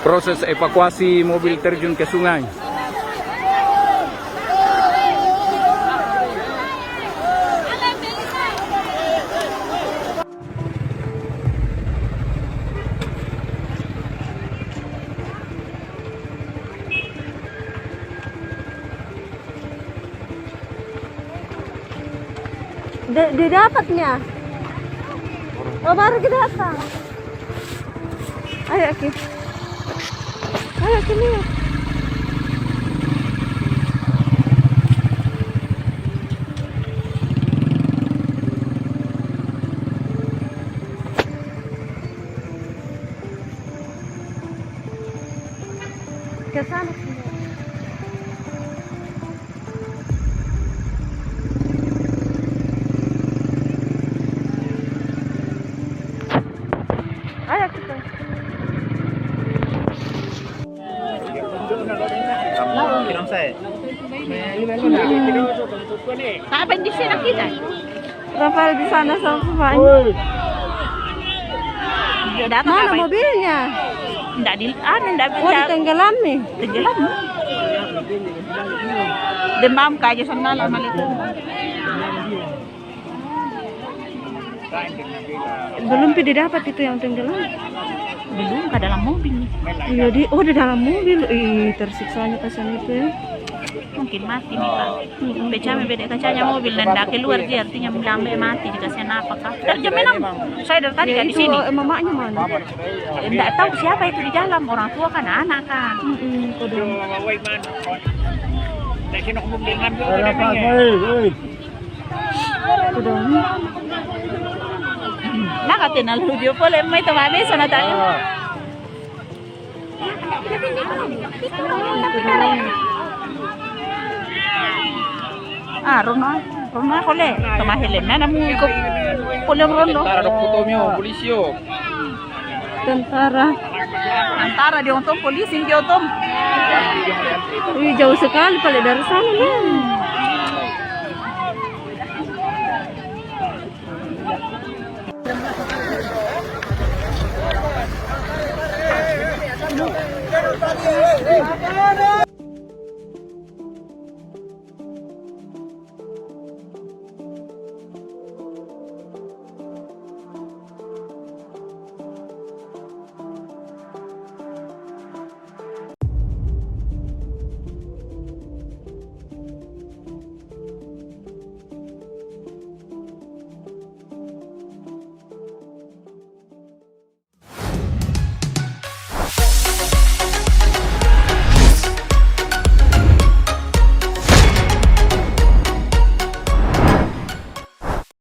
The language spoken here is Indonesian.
Proses evakuasi mobil terjun ke sungai. Didapatnya. Oh, baru kita datang. Ayo, Ki. Ayo, sini. Ke sana. Ayo kita. Apa di sini kita? Rafael di sana sama bapaknya. Mana Mobil? mobilnya? Enggak enggak Oh, ditenggelam nih. tenggelam. Demam kaja sana lama itu. Belum didapat itu yang tenggelam. Belum ke dalam mobil. Iya di dalam mobil. Ih, tersiksanya kasihan itu ya. Mungkin mati nih Pak. Became beda kacanya mobil dan dak keluar dia artinya melambai mati dikasih apa kah? Jam 6. Saya dari tadi Ya, kan di itu sini. mamanya mana? Enggak tahu siapa itu di dalam, orang tua kan anak kan. Nakatin na video po le may tumami sana tayo. Rono ko le. Tumahilin na namu ko. Pulang rono. Tentara. Antara di untung polisi di untung. Ih, jauh sekali paling dari sana nih.